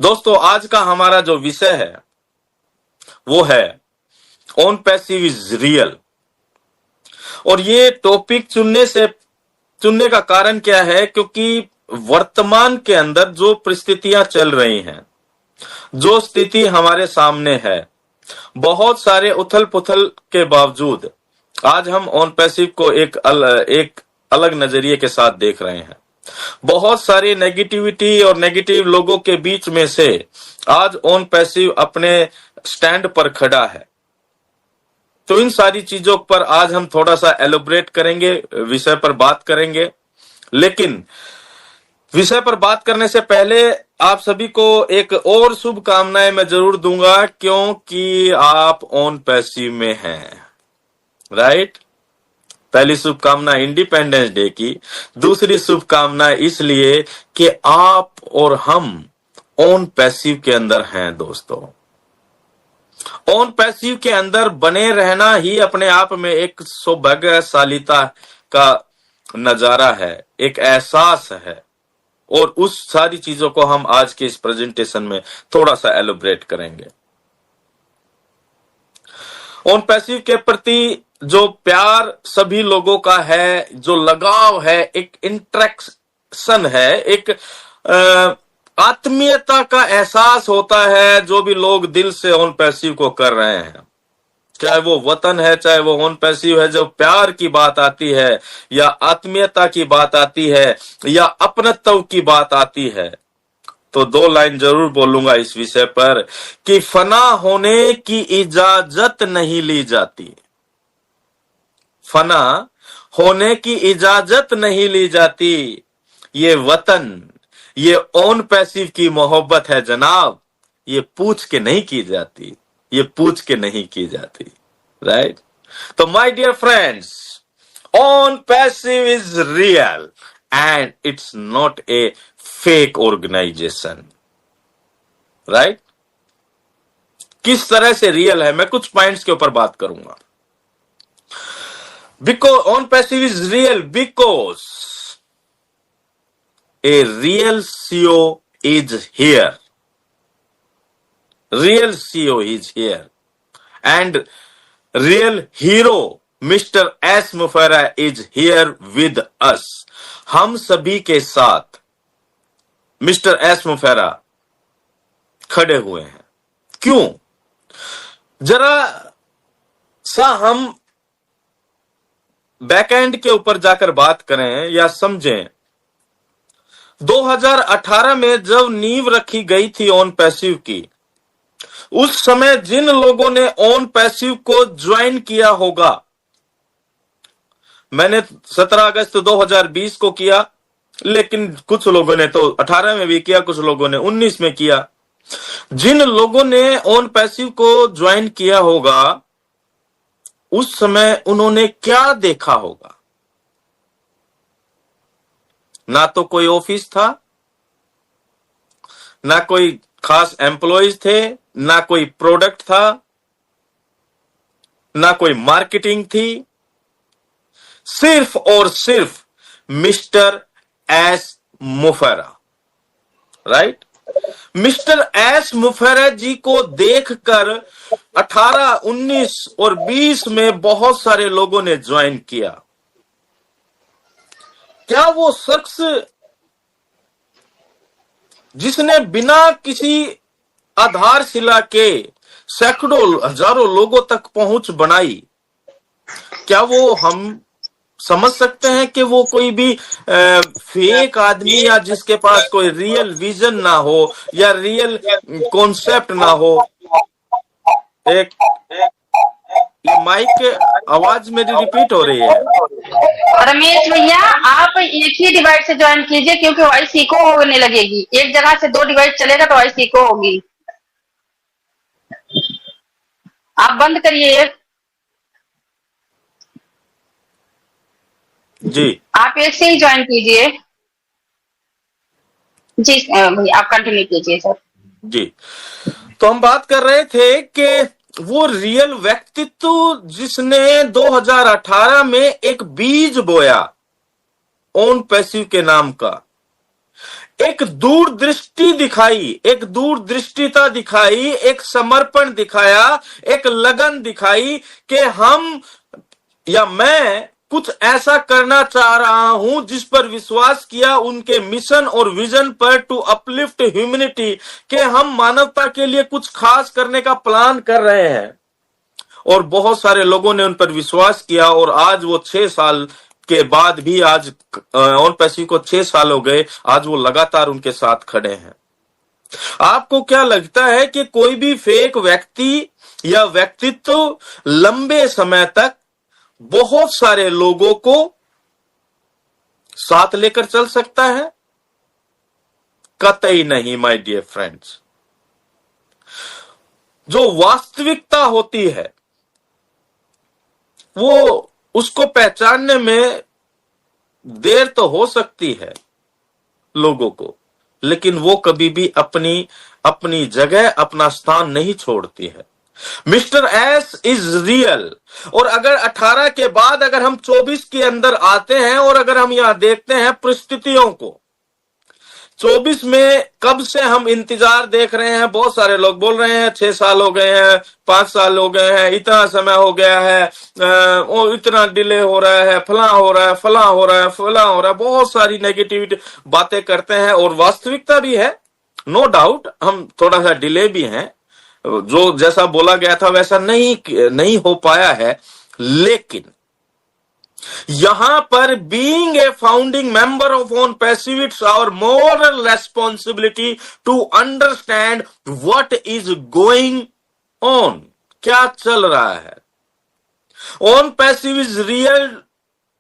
दोस्तों, आज का हमारा जो विषय है वो है ऑन पैसिव इज रियल। और ये टॉपिक चुनने का कारण क्या है? क्योंकि वर्तमान के अंदर जो परिस्थितियां चल रही हैं, जो स्थिति हमारे सामने है, बहुत सारे उथल पुथल के बावजूद आज हम ऑन पैसिव को एक अलग नजरिए के साथ देख रहे हैं। बहुत सारी नेगेटिविटी और नेगेटिव लोगों के बीच में से आज ऑन पैसिव अपने स्टैंड पर खड़ा है। तो इन सारी चीजों पर आज हम थोड़ा सा एलोबरेट करेंगे, विषय पर बात करेंगे। लेकिन विषय पर बात करने से पहले आप सभी को एक और शुभकामनाएं मैं जरूर दूंगा, क्योंकि आप ऑन पैसिव में हैं, राइट। पहली शुभकामना इंडिपेंडेंस डे की, दूसरी शुभकामना इसलिए कि आप और हम ऑन पैसिव के अंदर हैं। दोस्तों, ऑन पैसिव के अंदर बने रहना ही अपने आप में एक सौभाग्यशालीता का नजारा है, एक एहसास है। और उस सारी चीजों को हम आज के इस प्रेजेंटेशन में थोड़ा सा एलोबरेट करेंगे। ऑन पैसिव के प्रति जो प्यार सभी लोगों का है, जो लगाव है, एक इंटरेक्शन है, एक आत्मीयता का एहसास होता है जो भी लोग दिल से ऑन पैसिव को कर रहे हैं। चाहे वो वतन है, चाहे वो ऑन पैसिव है, जो प्यार की बात आती है या आत्मीयता की बात आती है या अपनत्व की बात आती है, तो दो लाइन जरूर बोलूंगा इस विषय पर कि फना होने की इजाजत नहीं ली जाती। फना होने की इजाजत नहीं ली जाती। ये वतन, ये ऑन पैसिव की मोहब्बत है जनाब, ये पूछ के नहीं की जाती, ये पूछ के नहीं की जाती, राइट। तो my dear friends, on passive is real and it's not a fake organisation, right. किस तरह से रियल है, मैं कुछ पॉइंट्स के ऊपर बात करूंगा। Because on passive is real because a real CEO is here. Real CEO is here. And real hero Mr. S. Mufara is here with us. हम सभी के साथ मिस्टर एस मुफेरा खड़े हुए हैं। क्यों? जरा सा हम बैकएंड के ऊपर जाकर बात करें या समझें। 2018 में जब नींव रखी गई थी ऑन पैसिव की, उस समय जिन लोगों ने ऑन पैसिव को ज्वाइन किया होगा, मैंने 17 अगस्त 2020 को किया, लेकिन कुछ लोगों ने तो 18 में भी किया, कुछ लोगों ने 19 में किया। जिन लोगों ने ऑन पैसिव को ज्वाइन किया होगा, उस समय उन्होंने क्या देखा होगा? ना तो कोई ऑफिस था, ना कोई खास एम्प्लॉयज थे, ना कोई प्रोडक्ट था, ना कोई मार्केटिंग थी। सिर्फ और सिर्फ मिस्टर एस मुफेरा, राइट। मिस्टर एस मुफेरा जी को देखकर 18, 19 और 20 में बहुत सारे लोगों ने ज्वाइन किया। क्या वो शख्स जिसने बिना किसी आधारशिला के सैकड़ों हजारों लोगों तक पहुंच बनाई, क्या वो हम समझ सकते हैं कि वो कोई भी फेक आदमी या जिसके पास कोई रियल विजन ना हो या रियल कॉन्सेप्ट ना हो? एक ये माइक आवाज मेरी रिपीट हो रही है। रमेश भैया, आप एक ही डिवाइस से ज्वाइन कीजिए, क्योंकि वॉइस इको होने लगेगी। एक जगह से 2 डिवाइस चलेगा तो वॉइस इको होगी। आप बंद करिए जी। आप एक से ही ज्वाइन कीजिए। जी भैया, आप कंटिन्यू कीजिए सर। जी, तो हम बात कर रहे थे कि वो रियल व्यक्तित्व जिसने 2018 में एक बीज बोया ऑन पैसिव के नाम का, एक दूरदृष्टि दिखाई, एक दूरदृष्टिता दिखाई, एक समर्पण दिखाया, एक लगन दिखाई कि हम या मैं कुछ ऐसा करना चाह रहा हूं जिस पर विश्वास किया, उनके मिशन और विजन पर, टू अपलिफ्ट ह्यूमैनिटी, कि हम मानवता के लिए कुछ खास करने का प्लान कर रहे हैं। और बहुत सारे लोगों ने उन पर विश्वास किया और आज वो 6 साल के बाद भी, आज ऑन पैसिव को 6 साल हो गए, आज वो लगातार उनके साथ खड़े हैं। आपको क्या लगता है कि कोई भी फेक व्यक्ति या व्यक्तित्व लंबे समय तक बहुत सारे लोगों को साथ लेकर चल सकता है? कतई नहीं माय डियर फ्रेंड्स। जो वास्तविकता होती है वो उसको पहचानने में देर तो हो सकती है लोगों को, लेकिन वो कभी भी अपनी जगह, अपना स्थान नहीं छोड़ती है। Mister S is real. और अगर 18 के बाद अगर हम 24 के अंदर आते हैं और अगर हम यहां देखते हैं परिस्थितियों को, 24 में कब से हम इंतजार देख रहे हैं। बहुत सारे लोग बोल रहे हैं 6 साल हो गए हैं, 5 साल हो गए हैं, इतना समय हो गया है, इतना डिले हो रहा है, फला हो रहा है, फला हो रहा है, फला हो रहा है। बहुत सारी नेगेटिविटी बातें करते हैं और वास्तविकता भी है, नो डाउट। हम थोड़ा सा डिले भी हैं, जो जैसा बोला गया था वैसा नहीं हो पाया है। लेकिन यहां पर being a founding member of on passive, it's our moral responsibility to understand what is going on, क्या चल रहा है। On passive is real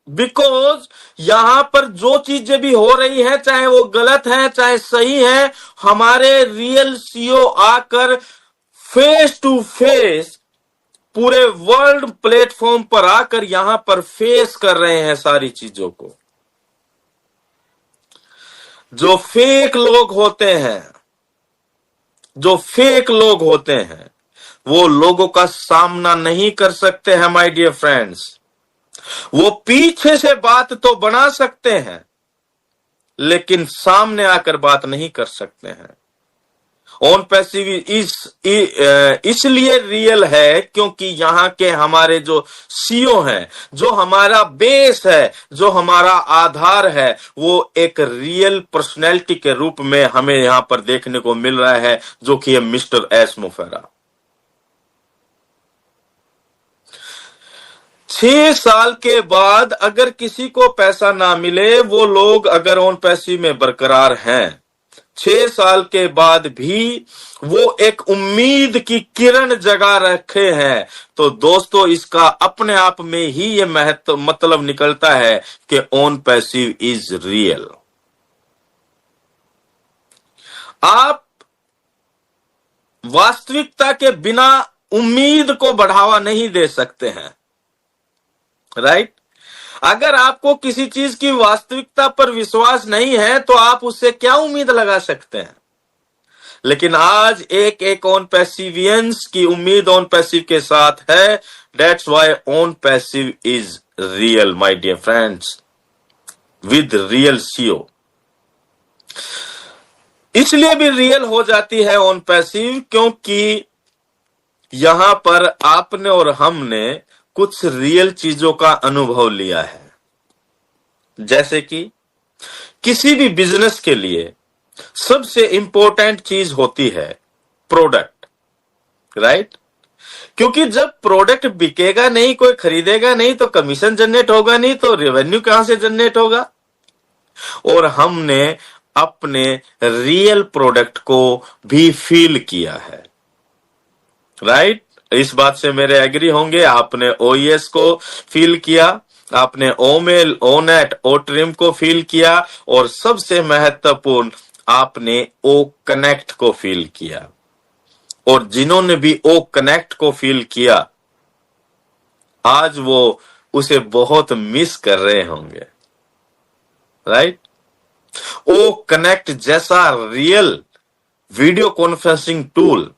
because यहां पर जो चीजें भी हो रही है, चाहे वो गलत है चाहे सही है, हमारे रियल सीओ आकर फेस टू फेस पूरे वर्ल्ड प्लेटफॉर्म पर आकर यहां पर फेस कर रहे हैं सारी चीजों को। जो फेक लोग होते हैं, जो फेक लोग होते हैं, वो लोगों का सामना नहीं कर सकते हैं माय डियर फ्रेंड्स। वो पीछे से बात तो बना सकते हैं लेकिन सामने आकर बात नहीं कर सकते हैं। ऑन पैसिव इसलिए रियल है क्योंकि यहां के हमारे जो सीओ हैं, जो हमारा बेस है, जो हमारा आधार है, वो एक रियल पर्सनैलिटी के रूप में हमें यहां पर देखने को मिल रहा है, जो कि है मिस्टर एस मोफेरा। 6 साल के बाद अगर किसी को पैसा ना मिले, वो लोग अगर ऑन पैसिव में बरकरार हैं, 6 साल के बाद भी वो एक उम्मीद की किरण जगा रखे हैं, तो दोस्तों इसका अपने आप में ही ये मतलब निकलता है कि ऑन पैसिव इज रियल। आप वास्तविकता के बिना उम्मीद को बढ़ावा नहीं दे सकते हैं, राइट? अगर आपको किसी चीज की वास्तविकता पर विश्वास नहीं है तो आप उससे क्या उम्मीद लगा सकते हैं? लेकिन आज एक ऑन पैसिवियंस की उम्मीद ऑन पैसिव के साथ है। That's why on passive is real my dear friends, with real CEO. इसलिए भी रियल हो जाती है ऑन पैसिव क्योंकि यहां पर आपने और हमने कुछ रियल चीजों का अनुभव लिया है। जैसे कि किसी भी बिजनेस के लिए सबसे इंपॉर्टेंट चीज होती है प्रोडक्ट, राइट? क्योंकि जब प्रोडक्ट बिकेगा नहीं, कोई खरीदेगा नहीं, तो कमीशन जनरेट होगा नहीं, तो रेवेन्यू कहां से जनरेट होगा? और हमने अपने रियल प्रोडक्ट को भी फील किया है, राइट? इस बात से मेरे एग्री होंगे। आपने ओईएस को फील किया, आपने ओमेल, ओनेट, ओट्रिम को फील किया, और सबसे महत्वपूर्ण आपने ओ कनेक्ट को फील किया। और जिन्होंने भी ओ कनेक्ट को फील किया, आज वो उसे बहुत मिस कर रहे होंगे, राइट? ओ कनेक्ट जैसा रियल वीडियो कॉन्फ्रेंसिंग टूल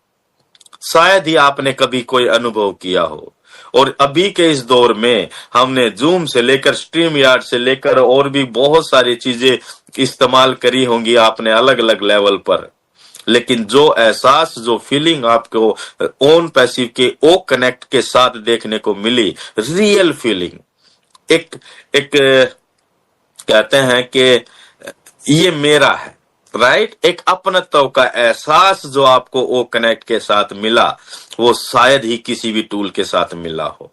शायद ही आपने कभी कोई अनुभव किया हो। और अभी के इस दौर में हमने जूम से लेकर स्ट्रीम यार्ड से लेकर और भी बहुत सारी चीजें इस्तेमाल करी होंगी आपने अलग अलग लेवल पर, लेकिन जो एहसास, जो फीलिंग आपको ओन पैसिव के ओ कनेक्ट के साथ देखने को मिली, रियल फीलिंग, एक एक कहते हैं कि ये मेरा है, राइट, एक अपनत्व का एहसास जो आपको ओ कनेक्ट के साथ मिला, वो शायद ही किसी भी टूल के साथ मिला हो।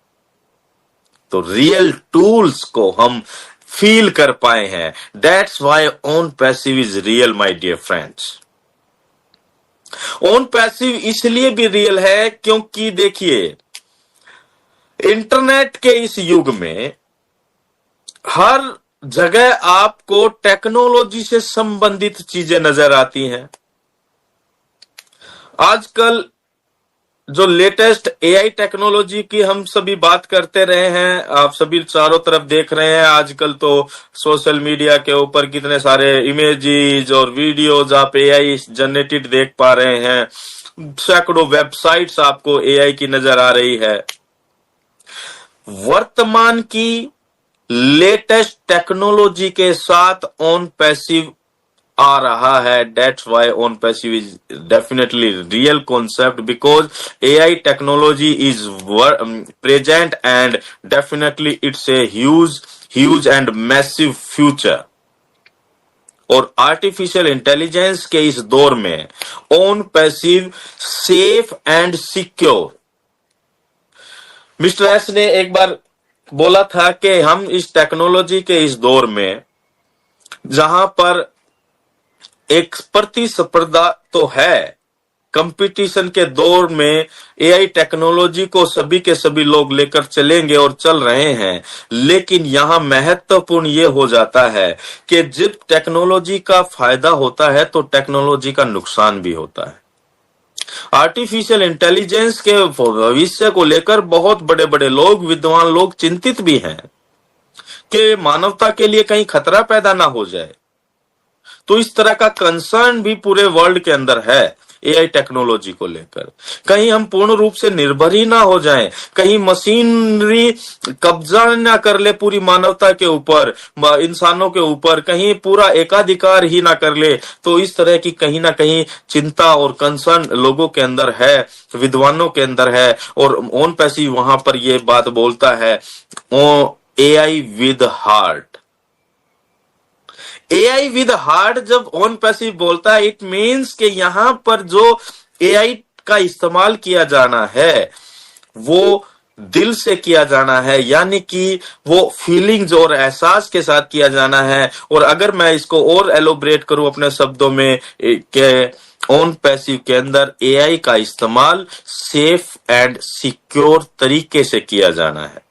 तो रियल टूल्स को हम फील कर पाए हैं। That's why on passive is real my dear friends. On passive इसलिए भी रियल है क्योंकि देखिए, इंटरनेट के इस युग में हर जगह आपको टेक्नोलॉजी से संबंधित चीजें नजर आती हैं। आजकल जो लेटेस्ट एआई टेक्नोलॉजी की हम सभी बात करते रहे हैं, आप सभी चारों तरफ देख रहे हैं। आजकल तो सोशल मीडिया के ऊपर कितने सारे इमेजेस और वीडियोस आप एआई जनरेटेड देख पा रहे हैं। सैकड़ों वेबसाइट्स आपको एआई की नजर आ रही है। वर्तमान की लेटेस्ट टेक्नोलॉजी के साथ ऑन पैसिव आ रहा है। That's why on passive is definitely real concept, because AI technology is present and definitely it's a huge and massive future। और आर्टिफिशियल इंटेलिजेंस के इस दौर में on passive safe and secure. Mister S ने एक बार बोला था कि हम इस टेक्नोलॉजी के इस दौर में, जहां पर एक प्रतिस्पर्धा तो है, कंपटीशन के दौर में एआई टेक्नोलॉजी को सभी के सभी लोग लेकर चलेंगे और चल रहे हैं, लेकिन यहां महत्वपूर्ण ये हो जाता है कि जब टेक्नोलॉजी का फायदा होता है तो टेक्नोलॉजी का नुकसान भी होता है। आर्टिफिशियल इंटेलिजेंस के भविष्य को लेकर बहुत बड़े बड़े लोग, विद्वान लोग चिंतित भी हैं कि मानवता के लिए कहीं खतरा पैदा ना हो जाए। तो इस तरह का कंसर्न भी पूरे वर्ल्ड के अंदर है एआई टेक्नोलॉजी को लेकर। कहीं हम पूर्ण रूप से निर्भर ही ना हो जाएं, कहीं मशीनरी कब्जा ना कर ले पूरी मानवता के ऊपर, इंसानों के ऊपर, कहीं पूरा एकाधिकार ही ना कर ले। तो इस तरह की कहीं ना कहीं चिंता और कंसर्न लोगों के अंदर है, विद्वानों के अंदर है। और ऑन पैसिव वहां पर ये बात बोलता है, AI with heart. AI with heart जब ऑन पैसिव बोलता है, इट मीन्स कि यहां पर जो एआई का इस्तेमाल किया जाना है वो दिल से किया जाना है, यानी कि वो फीलिंग्स और एहसास के साथ किया जाना है। और अगर मैं इसको और एलोबरेट करूं अपने शब्दों में, कि ऑन पैसिव के अंदर एआई का इस्तेमाल सेफ एंड सिक्योर तरीके से किया जाना है,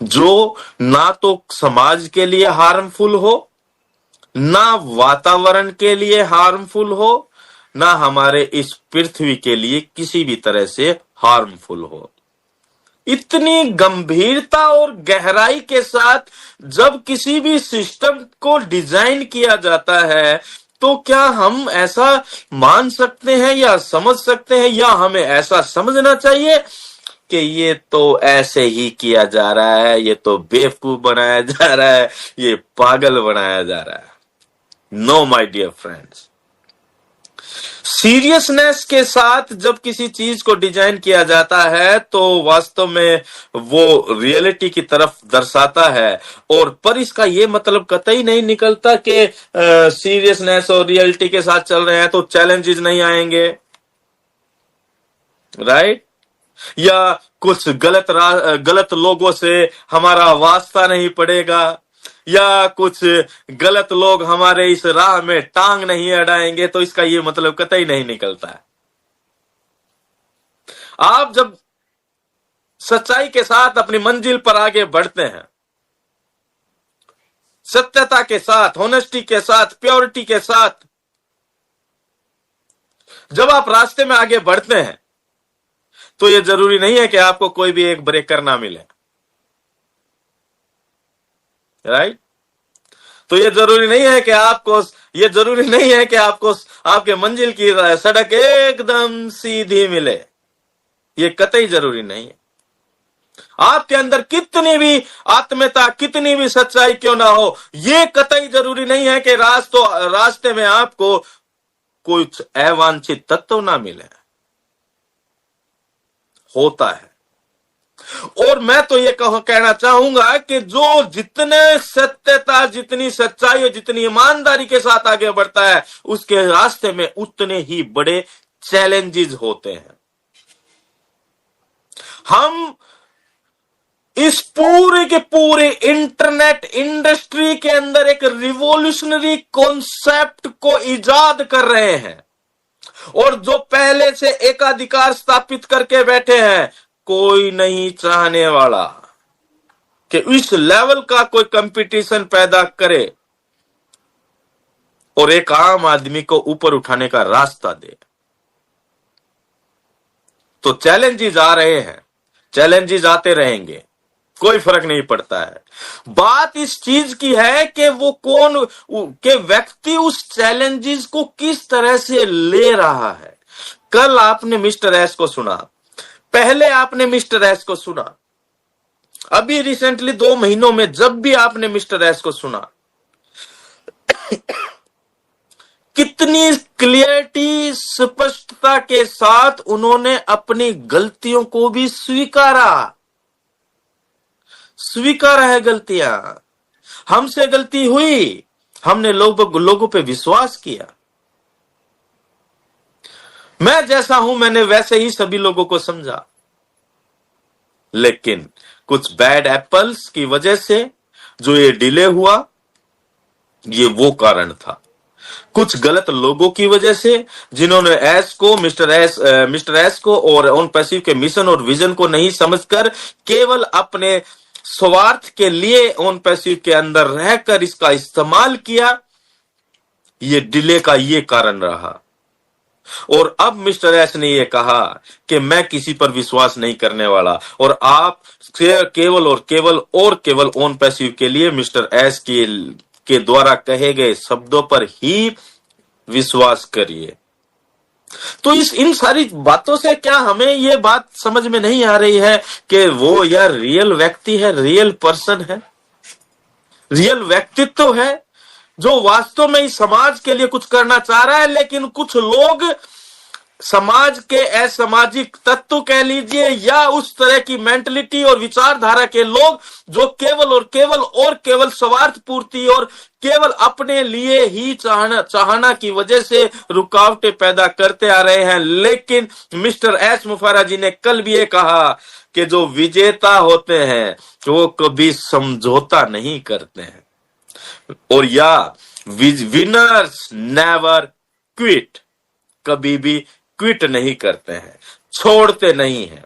जो ना तो समाज के लिए हार्मफुल हो, ना वातावरण के लिए हार्मफुल हो, ना हमारे इस पृथ्वी के लिए किसी भी तरह से हार्मफुल हो। इतनी गंभीरता और गहराई के साथ जब किसी भी सिस्टम को डिजाइन किया जाता है, तो क्या हम ऐसा मान सकते हैं या समझ सकते हैं, या हमें ऐसा समझना चाहिए कि ये तो ऐसे ही किया जा रहा है, ये तो बेवकूफ बनाया जा रहा है, ये पागल बनाया जा रहा है? No my dear friends, seriousness के साथ जब किसी चीज को डिजाइन किया जाता है तो वास्तव में वो रियलिटी की तरफ दर्शाता है। और पर इसका ये मतलब कतई नहीं निकलता कि सीरियसनेस और रियलिटी के साथ चल रहे हैं तो चैलेंजेस नहीं आएंगे, राइट? या कुछ गलत लोगों से हमारा वास्ता नहीं पड़ेगा, या कुछ गलत लोग हमारे इस राह में टांग नहीं अड़ाएंगे, तो इसका ये मतलब कतई नहीं निकलता है। आप जब सच्चाई के साथ अपनी मंजिल पर आगे बढ़ते हैं, सत्यता के साथ, होनेस्टी के साथ, प्योरिटी के साथ जब आप रास्ते में आगे बढ़ते हैं, तो ये जरूरी नहीं है कि आपको कोई भी एक ब्रेकर ना मिले, राइट? तो ये जरूरी नहीं है कि आपको आपके मंजिल की सड़क एकदम सीधी मिले, ये कतई जरूरी नहीं है। आपके अंदर कितनी भी आत्मीयता, कितनी भी सच्चाई क्यों ना हो, यह कतई जरूरी नहीं है कि रास्ते में आपको कुछ अवांछित तत्व ना मिले। होता है। और मैं तो ये कहना चाहूंगा कि जो जितने सत्यता, जितनी सच्चाई और जितनी ईमानदारी के साथ आगे बढ़ता है, उसके रास्ते में उतने ही बड़े चैलेंजेस होते हैं। हम इस पूरे के पूरे इंटरनेट इंडस्ट्री के अंदर एक रिवॉल्यूशनरी कॉन्सेप्ट को इजाद कर रहे हैं, और जो पहले से एकाधिकार स्थापित करके बैठे हैं, कोई नहीं चाहने वाला कि इस लेवल का कोई कंपटीशन पैदा करे और एक आम आदमी को ऊपर उठाने का रास्ता दे। तो चैलेंजेस आ रहे हैं, चैलेंजेस आते रहेंगे, कोई फर्क नहीं पड़ता है। बात इस चीज की है कि वो कौन के व्यक्ति उस चैलेंजेस को किस तरह से ले रहा है। कल आपने मिस्टर एस को सुना, पहले आपने मिस्टर एस को सुना, अभी रिसेंटली 2 महीनों में जब भी आपने मिस्टर एस को सुना, कितनी क्लियरिटी, स्पष्टता के साथ उन्होंने अपनी गलतियों को भी स्वीकारा है। गलतियां, हमसे गलती हुई, हमने लोगों पे विश्वास किया। मैं जैसा हूं मैंने वैसे ही सभी लोगों को समझा, लेकिन कुछ बैड एप्पल्स की वजह से जो ये डिले हुआ, ये वो कारण था। कुछ गलत लोगों की वजह से जिन्होंने मिस्टर एस को और ऑन पैसिव के मिशन और विजन को नहीं समझकर केवल अपने स्वार्थ के लिए ऑन पैसिव के अंदर रहकर इसका इस्तेमाल किया, ये डिले का ये कारण रहा। और अब मिस्टर एस ने यह कहा कि मैं किसी पर विश्वास नहीं करने वाला, और आप केवल ऑन पैसिव के लिए मिस्टर एस के द्वारा कहे गए शब्दों पर ही विश्वास करिए। तो इन सारी बातों से क्या हमें यह बात समझ में नहीं आ रही है कि वो यार रियल व्यक्ति है, रियल पर्सन है, रियल व्यक्तित्व है, जो वास्तव में इस समाज के लिए कुछ करना चाह रहा है। लेकिन कुछ लोग समाज के असामाजिक तत्व कह लीजिए, या उस तरह की मेंटलिटी और विचारधारा के लोग जो केवल स्वार्थ पूर्ति और केवल अपने लिए ही चाहना की वजह से रुकावटें पैदा करते आ रहे हैं। लेकिन मिस्टर एस मुफारा जी ने कल भी ये कहा कि जो विजेता होते हैं वो कभी समझौता नहीं करते हैं, और या विनर्स नेवर क्विट, कभी भी क्विट नहीं करते हैं, छोड़ते नहीं हैं।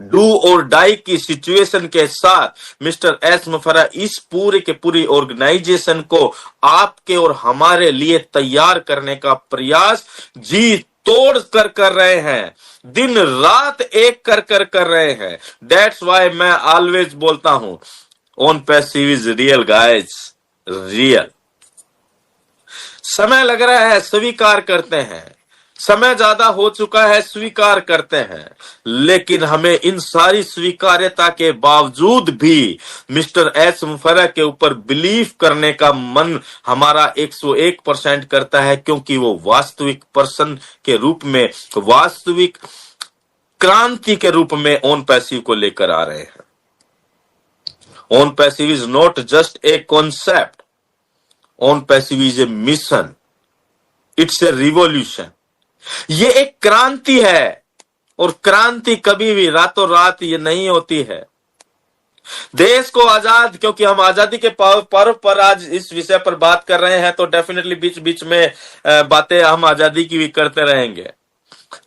डू और डाई की सिचुएशन के साथ मिस्टर एस मुफारा इस पूरे के पूरी ऑर्गेनाइजेशन को आपके और हमारे लिए तैयार करने का प्रयास जी तोड़ कर रहे हैं, दिन रात एक कर रहे हैं। दैट्स वाई मैं ऑलवेज बोलता हूं, on passive is real guys, real. समय लग रहा है, स्वीकार करते हैं, समय ज्यादा हो चुका है, स्वीकार करते हैं। लेकिन हमें इन सारी स्वीकार्यता के बावजूद भी मिस्टर एस मुफारा के ऊपर बिलीव करने का मन हमारा 101% करता है, क्योंकि वो वास्तविक पर्सन के रूप में, वास्तविक क्रांति के रूप में ऑन पैसिव को लेकर आ रहे हैं। On passive is not just a concept, on passive is a mission, it's a revolution. ये एक क्रांति है, और क्रांति कभी भी रातों रात ये नहीं होती है। देश को आजाद, क्योंकि हम आजादी के पर्व पर आज इस विषय पर बात कर रहे हैं, तो डेफिनेटली बीच बीच में बातें हम आजादी की भी करते रहेंगे।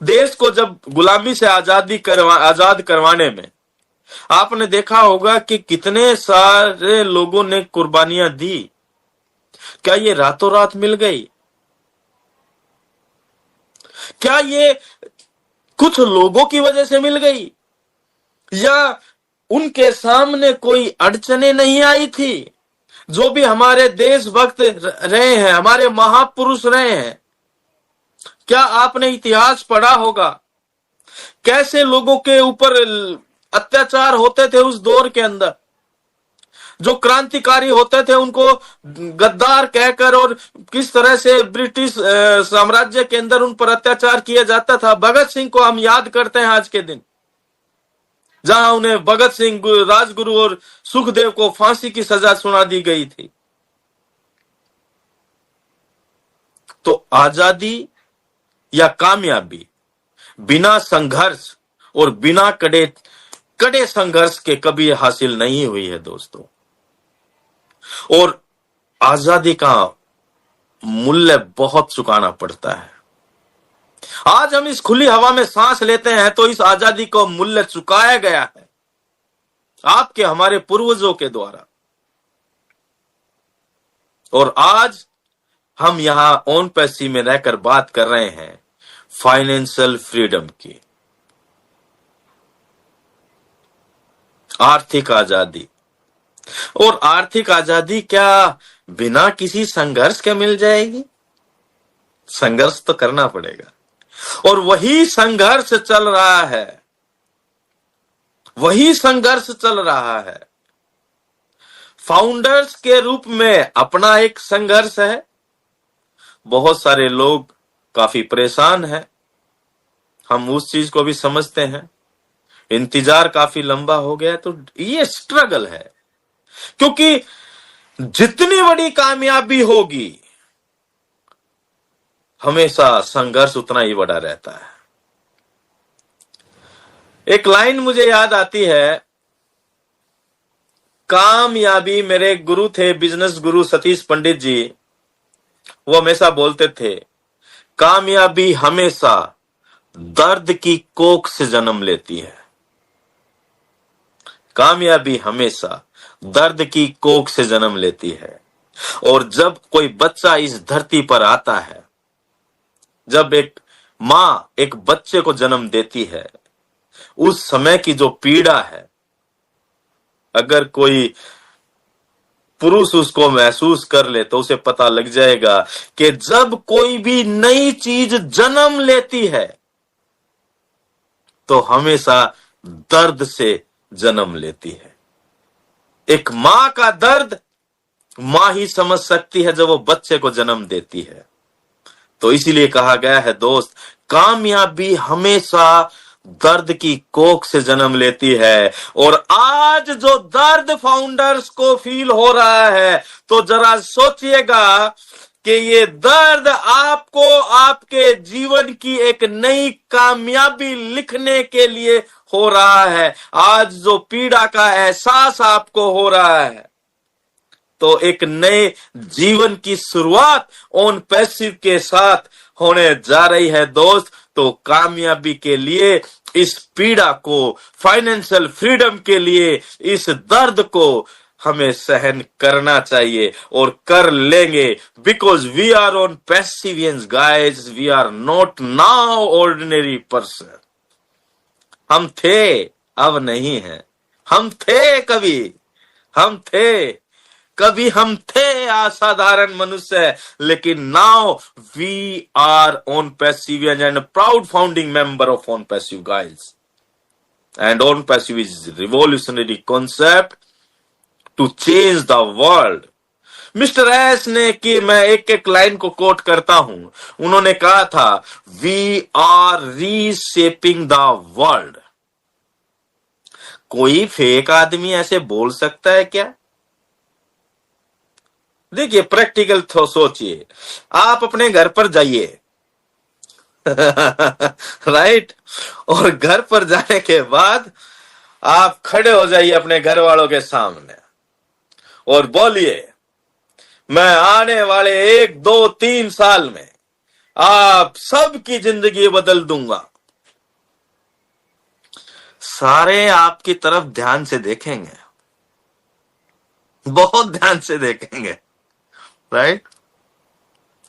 देश को जब गुलामी से आजाद करवाने में आपने देखा होगा कि कितने सारे लोगों ने कुर्बानियां दी। क्या ये रातों रात मिल गई? क्या ये कुछ लोगों की वजह से मिल गई, या उनके सामने कोई अड़चने नहीं आई थी? जो भी हमारे देशभक्त रहे हैं, हमारे महापुरुष रहे हैं, क्या आपने इतिहास पढ़ा होगा कैसे लोगों के ऊपर अत्याचार होते थे उस दौर के अंदर, जो क्रांतिकारी होते थे उनको गद्दार कहकर और किस तरह से ब्रिटिश साम्राज्य के अंदर उन पर अत्याचार किया जाता था। भगत सिंह को हम याद करते हैं आज के दिन, जहां उन्हें भगत सिंह, राजगुरु और सुखदेव को फांसी की सजा सुना दी गई थी। तो आजादी या कामयाबी बिना संघर्ष और बिना कड़े संघर्ष के कभी हासिल नहीं हुई है दोस्तों। और आजादी का मूल्य बहुत चुकाना पड़ता है। आज हम इस खुली हवा में सांस लेते हैं तो इस आजादी को मूल्य चुकाया गया है आपके, हमारे पूर्वजों के द्वारा। और आज हम यहां ऑन पैसी में रहकर बात कर रहे हैं फाइनेंशियल फ्रीडम की, आर्थिक आजादी। और आर्थिक आजादी क्या बिना किसी संघर्ष के मिल जाएगी? संघर्ष तो करना पड़ेगा, और वही संघर्ष चल रहा है, वही संघर्ष चल रहा है। फाउंडर्स के रूप में अपना एक संघर्ष है। बहुत सारे लोग काफी परेशान हैं, हम उस चीज को भी समझते हैं। इंतजार काफी लंबा हो गया, तो ये स्ट्रगल है, क्योंकि जितनी बड़ी कामयाबी होगी हमेशा संघर्ष उतना ही बड़ा रहता है। एक लाइन मुझे याद आती है, कामयाबी, मेरे गुरु थे बिजनेस गुरु सतीश पंडित जी, वो हमेशा बोलते थे, कामयाबी हमेशा दर्द की कोख से जन्म लेती है। कामयाबी हमेशा दर्द की कोख से जन्म लेती है। और जब कोई बच्चा इस धरती पर आता है, जब एक मां एक बच्चे को जन्म देती है, उस समय की जो पीड़ा है, अगर कोई पुरुष उसको महसूस कर ले तो उसे पता लग जाएगा कि जब कोई भी नई चीज जन्म लेती है तो हमेशा दर्द से जन्म लेती है। एक मां का दर्द मां ही समझ सकती है जब वो बच्चे को जन्म देती है। तो इसीलिए कहा गया है दोस्त, कामयाबी हमेशा दर्द की कोख से जन्म लेती है। और आज जो दर्द फाउंडर्स को फील हो रहा है, तो जरा सोचिएगा कि ये दर्द आपको आपके जीवन की एक नई कामयाबी लिखने के लिए हो रहा है। आज जो पीड़ा का एहसास आपको हो रहा है, तो एक नए जीवन की शुरुआत ऑन पैसिव के साथ होने जा रही है दोस्त। तो कामयाबी के लिए इस पीड़ा को, फाइनेंशियल फ्रीडम के लिए इस दर्द को हमें सहन करना चाहिए, और कर लेंगे, because we are on passivians guys, we are not now ordinary person. हम थे, अब नहीं है। हम थे कभी हम थे असाधारण मनुष्य, लेकिन now we are on passive and proud founding member of on passive guys. And on passive is revolutionary concept to change the world. Mister S ने, कि मैं एक एक लाइन को कोट करता हूं, उन्होंने कहा था, we are reshaping the world. कोई फेक आदमी ऐसे बोल सकता है क्या? देखिए, प्रैक्टिकल तो सोचिए, आप अपने घर पर जाइए राइट, और घर पर जाने के बाद आप खड़े हो जाइए अपने घर वालों के सामने और बोलिए, मैं आने वाले 1, 2, 3 साल में आप सबकी जिंदगी बदल दूंगा। सारे आपकी तरफ ध्यान से देखेंगे, बहुत ध्यान से देखेंगे, राइट?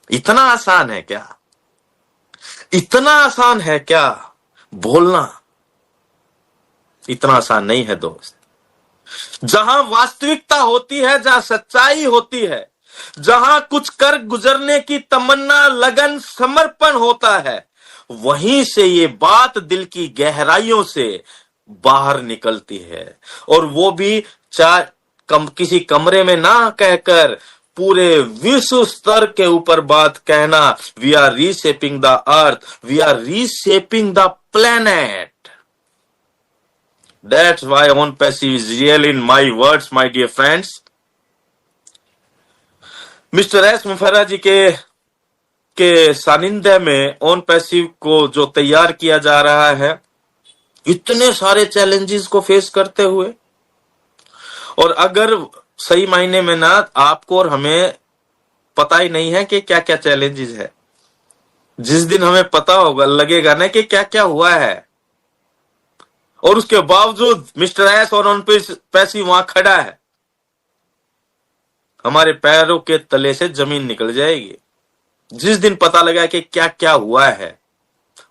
इतना आसान है क्या? इतना आसान है क्या बोलना? इतना आसान नहीं है दोस्त। जहां वास्तविकता होती है, जहां सच्चाई होती है, जहां कुछ कर गुजरने की तमन्ना, लगन, समर्पण होता है, वहीं से ये बात दिल की गहराइयों से बाहर निकलती है, और वो भी किसी कमरे में ना कहकर पूरे विश्व स्तर के ऊपर बात कहना, we are reshaping the earth, we are reshaping the planet. That's why on passive is real in my words, my dear friends. Mister S मुफर्रा जी के सानिध्य में ऑन पैसिव को जो तैयार किया जा रहा है, इतने सारे चैलेंजेस को फेस करते हुए, और अगर सही मायने में ना आपको और हमें पता ही नहीं है कि क्या क्या चैलेंजेस है, जिस दिन हमें पता होगा लगेगा ना कि क्या क्या हुआ है, और उसके बावजूद मिस्टर एस और ऑन पैसिव वहां खड़ा है, हमारे पैरों के तले से जमीन निकल जाएगी जिस दिन पता लगा कि क्या क्या हुआ है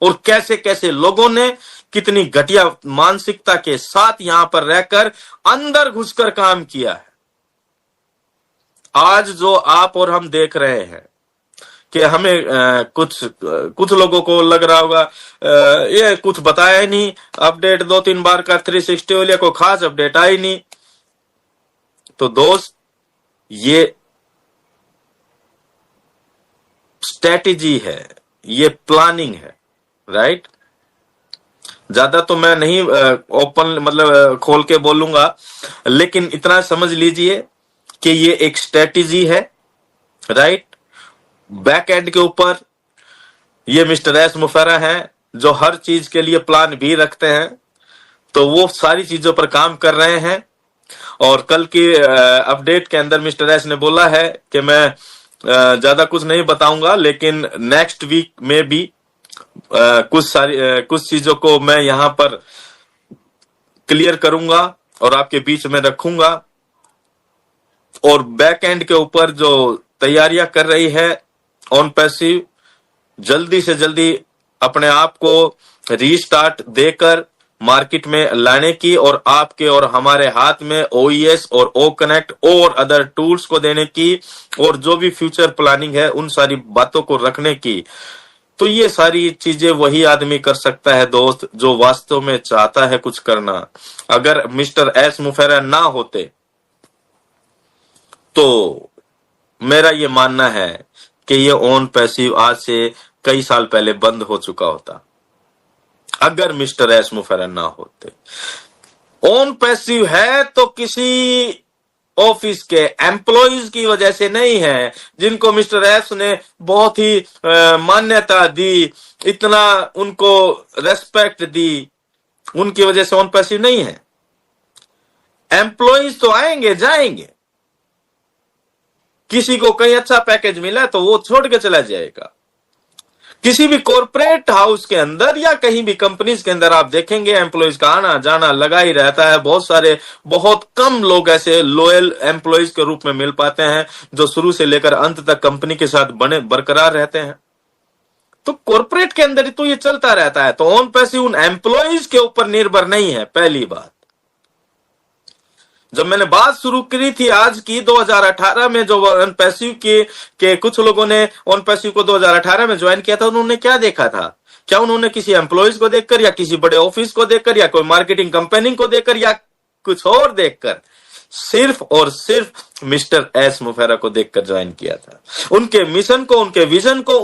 और कैसे कैसे लोगों ने कितनी घटिया मानसिकता के साथ यहां पर रहकर अंदर घुसकर काम किया है. आज जो आप और हम देख रहे हैं कि हमें कुछ लोगों को लग रहा होगा ये कुछ बताया ही नहीं, अपडेट 2-3 बार का 360 वाले को खास अपडेट आई नहीं. तो दोस्त, ये स्ट्रेटेजी है, ये प्लानिंग है, राइट. ज्यादा तो मैं नहीं ओपन मतलब खोल के बोलूंगा, लेकिन इतना समझ लीजिए कि ये एक स्ट्रेटेजी है, राइट. बैक एंड के ऊपर ये मिस्टर एस मुफर्रा हैं जो हर चीज के लिए प्लान भी रखते हैं, तो वो सारी चीजों पर काम कर रहे हैं. और कल की अपडेट के अंदर मिस्टर एस ने बोला है कि मैं ज्यादा कुछ नहीं बताऊंगा, लेकिन नेक्स्ट वीक में भी कुछ चीजों को मैं यहां पर क्लियर करूंगा और आपके बीच में रखूंगा. और बैक एंड के ऊपर जो तैयारियां कर रही है ऑन पैसिव, जल्दी से जल्दी अपने आप को रीस्टार्ट देकर मार्केट में लाने की, और आपके और हमारे हाथ में OES और O कनेक्ट और अदर टूल्स को देने की, और जो भी फ्यूचर प्लानिंग है उन सारी बातों को रखने की. तो ये सारी चीजें वही आदमी कर सकता है दोस्त जो वास्तव में चाहता है कुछ करना. अगर मिस्टर एस मुफर्रा ना होते तो मेरा ये मानना है कि ये ऑन पैसिव आज से कई साल पहले बंद हो चुका होता, अगर मिस्टर एस मुफर्रा ना होते. ऑन पैसिव है तो किसी ऑफिस के एम्प्लॉइज की वजह से नहीं है, जिनको मिस्टर एस ने बहुत ही मान्यता दी, इतना उनको रेस्पेक्ट दी, उनकी वजह से ऑन पैसिव नहीं है. एम्प्लॉइज तो आएंगे जाएंगे, किसी को कहीं अच्छा पैकेज मिला तो वो छोड़ के चला जाएगा. किसी भी कॉर्पोरेट हाउस के अंदर या कहीं भी कंपनीज के अंदर आप देखेंगे एम्प्लॉइज का आना जाना लगा ही रहता है. बहुत कम लोग ऐसे लॉयल एम्प्लॉइज के रूप में मिल पाते हैं जो शुरू से लेकर अंत तक कंपनी के साथ बरकरार रहते हैं. तो कॉर्पोरेट के अंदर तो ये चलता रहता है. तो ऑन पैसिव उन एम्प्लॉइज के ऊपर निर्भर नहीं है. पहली बात, जब मैंने बात शुरू करी थी आज की 2018 में, जो ऑन पैसिव के कुछ लोगों ने ऑन पैसिव को 2018 में ज्वाइन किया था, उन्होंने क्या देखा था? क्या उन्होंने किसी एम्प्लॉइज को देखकर या किसी बड़े ऑफिस को देखकर या कोई मार्केटिंग कंपनी को देखकर या कुछ और देखकर? सिर्फ और सिर्फ मिस्टर एस मुफर्रा को देखकर ज्वाइन किया था. उनके मिशन को, उनके विजन को,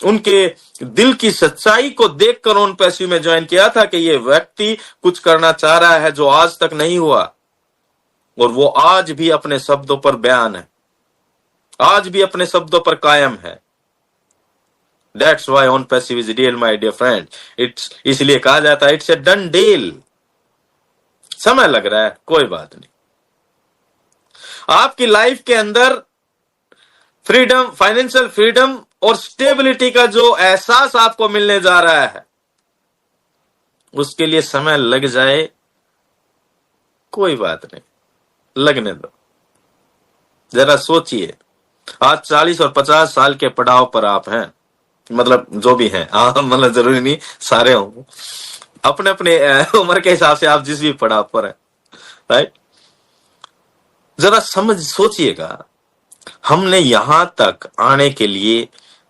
उनके दिल की सच्चाई को देखकर ऑन पैसिव में ज्वाइन किया था कि ये व्यक्ति कुछ करना चाह रहा है जो आज तक नहीं हुआ, और वो आज भी अपने शब्दों पर बयान है, आज भी अपने शब्दों पर कायम है. That's why on passive is real, my dear friend. इसलिए कहा जाता है इट्स ए डन डील. समय लग रहा है, कोई बात नहीं. आपकी लाइफ के अंदर फ्रीडम, फाइनेंशियल फ्रीडम और स्टेबिलिटी का जो एहसास आपको मिलने जा रहा है, उसके लिए समय लग जाए, कोई बात नहीं, लगने दो. जरा सोचिए, आज 40 और 50 साल के पड़ाव पर आप हैं, मतलब जो भी हैं, मतलब जरूरी नहीं सारे होंगे, अपने अपने उम्र के हिसाब से आप जिस भी पड़ाव पर हैं, राइट. जरा सोचिएगा, हमने यहां तक आने के लिए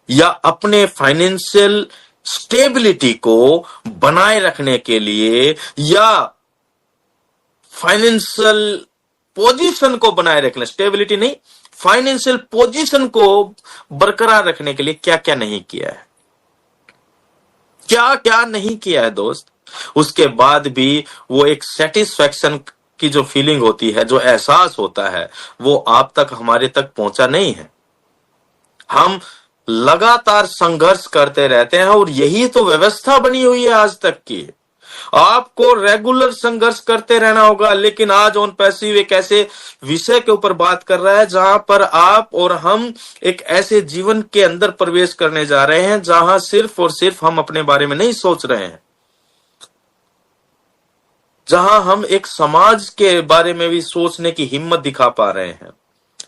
या अपने फाइनेंशियल स्टेबिलिटी को बनाए रखने के लिए या फाइनेंशियल पोजीशन को बनाए रखने, स्टेबिलिटी नहीं, फाइनेंशियल पोजीशन को बरकरार रखने के लिए क्या क्या नहीं किया है, क्या क्या नहीं किया है दोस्त। उसके बाद भी वो एक सेटिस्फैक्शन की जो फीलिंग होती है, जो एहसास होता है, वो आप तक, हमारे तक पहुंचा नहीं है। हम लगातार संघर्ष करते रहते हैं और यही तो व्यवस्था बनी हुई है आज तक की। आपको रेगुलर संघर्ष करते रहना होगा। लेकिन आज ऑन पैसिव एक ऐसे विषय के ऊपर बात कर रहा है जहां पर आप और हम एक ऐसे जीवन के अंदर प्रवेश करने जा रहे हैं जहां सिर्फ और सिर्फ हम अपने बारे में नहीं सोच रहे हैं, जहां हम एक समाज के बारे में भी सोचने की हिम्मत दिखा पा रहे हैं,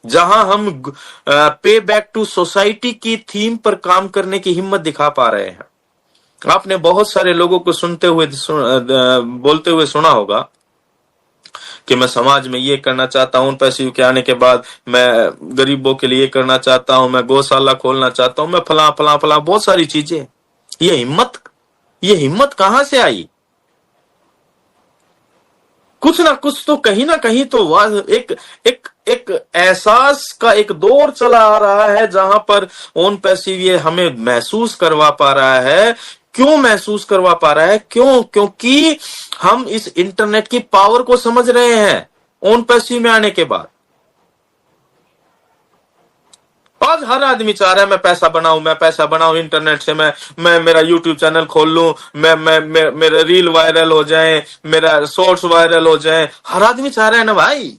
जहां हम पे बैक टू सोसाइटी की थीम पर काम करने की हिम्मत दिखा पा रहे हैं। आपने बहुत सारे लोगों को बोलते हुए सुना होगा कि मैं समाज में ये करना चाहता हूं, पैसे के आने के बाद मैं गरीबों के लिए करना चाहता हूं, मैं गौशाला खोलना चाहता हूं, मैं फला फला फला, बहुत सारी चीजें। ये हिम्मत कहां से आई? कुछ ना कुछ तो कहीं ना कहीं तो एक एक एक एहसास का एक दौर चला आ रहा है जहां पर ऑन पैसिव ये हमें महसूस करवा पा रहा है। क्यों महसूस करवा पा रहा है? क्योंकि हम इस इंटरनेट की पावर को समझ रहे हैं ऑन पैसिव में आने के बाद। आज हर आदमी चाह रहा है मैं पैसा बनाऊं इंटरनेट से, मैं मेरा यूट्यूब चैनल खोल लूं, मेरा रील वायरल हो जाए, मेरा शॉर्ट्स वायरल हो जाए। हर आदमी चाह रहा है ना भाई।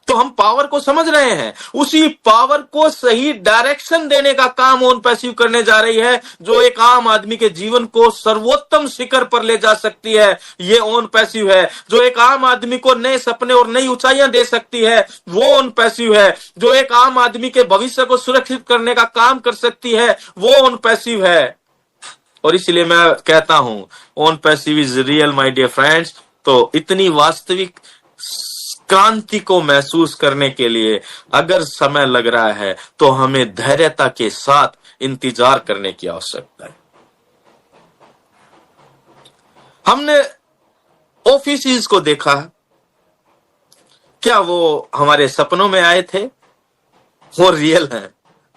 तो हम पावर को समझ रहे हैं, उसी पावर को सही डायरेक्शन देने का काम ऑन पैसिव करने जा रही है, जो एक आम आदमी के जीवन को सर्वोत्तम शिखर पर ले जा सकती है। ये ऑन पैसिव है। जो एक आम आदमी को नए सपने और नई ऊंचाइयां दे सकती है, वो ऑन पैसिव है। जो एक आम आदमी के भविष्य को सुरक्षित करने का काम कर सकती है, वो ऑन पैसिव है। और इसलिए मैं कहता हूं on passive is real my dear friends. तो इतनी वास्तविक क्रांति को महसूस करने के लिए अगर समय लग रहा है तो हमें धैर्यता के साथ इंतजार करने की आवश्यकता है। हमने ऑफिसेस को देखा, क्या वो हमारे सपनों में आए थे? वो रियल है,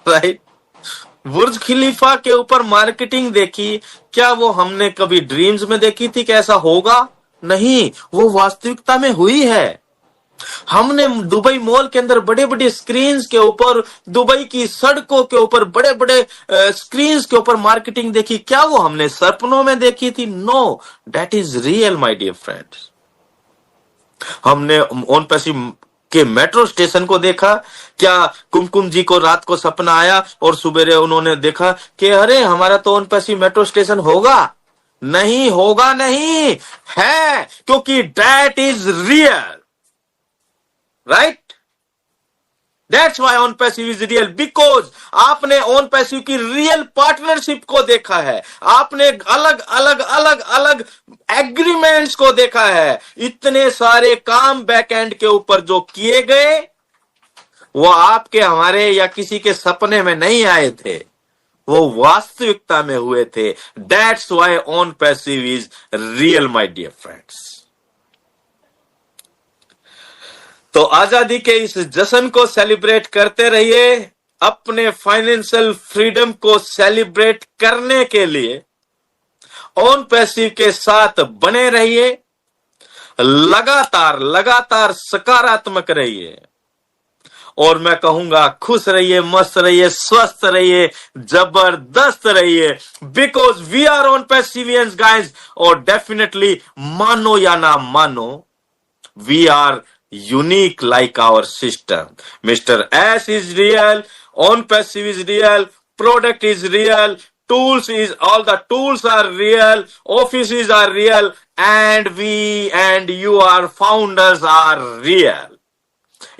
राइट? बुर्ज खलीफा के ऊपर मार्केटिंग देखी, क्या वो हमने कभी ड्रीम्स में देखी थी कि ऐसा होगा? नहीं, वो वास्तविकता में हुई है। हमने दुबई मॉल के अंदर बड़े बड़े स्क्रीन्स के ऊपर, दुबई की सड़कों के ऊपर बड़े बड़े स्क्रीन्स के ऊपर मार्केटिंग देखी, क्या वो हमने सपनों में देखी थी? No, that is real my dear friends. हमने ऑन पैसिव के मेट्रो स्टेशन को देखा, क्या कुमकुम जी को रात को सपना आया और सुबह उन्होंने देखा कि अरे हमारा तो ऑन पैसिव मेट्रो स्टेशन होगा? नहीं होगा, नहीं है, क्योंकि that is real, right? That's why on passive is real, because आपने ऑन पैसिव की रियल पार्टनरशिप को देखा है, आपने अलग अलग अलग अलग एग्रीमेंट्स को देखा है। इतने सारे काम बैक एंड के ऊपर जो किए गए, वो आपके, हमारे या किसी के सपने में नहीं आए थे, वो वास्तविकता में हुए थे। That's why on passive is real my dear friends. तो आजादी के इस जश्न को सेलिब्रेट करते रहिए। अपने फाइनेंशियल फ्रीडम को सेलिब्रेट करने के लिए ऑन पैसिव के साथ बने रहिए। लगातार सकारात्मक रहिए। और मैं कहूंगा खुश रहिए, मस्त रहिए, स्वस्थ रहिए, जबरदस्त रहिए, because we are on passivians guys. और डेफिनेटली मानो या ना मानो, we are unique like our system. Mr. S is real, on passive is real, product is real, all the tools are real, offices are real, and we and you, our founders, are real.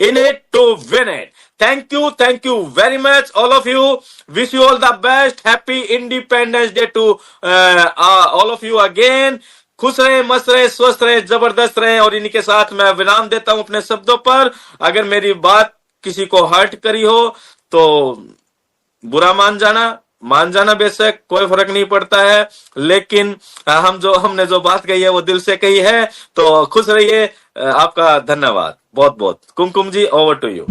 In it to win it. Thank you very much, all of you. Wish you all the best. Happy Independence Day to all of you again. खुश रहे, मस्त रहे, स्वस्थ रहे, जबरदस्त रहे। और इन्हीं के साथ मैं विराम देता हूं अपने शब्दों पर। अगर मेरी बात किसी को हर्ट करी हो तो बुरा मान जाना, मान जाना बेशक कोई फर्क नहीं पड़ता है, लेकिन हमने जो बात कही है वो दिल से कही है। तो खुश रहिए। आपका धन्यवाद बहुत बहुत। कुमकुम जी, ओवर टू यू।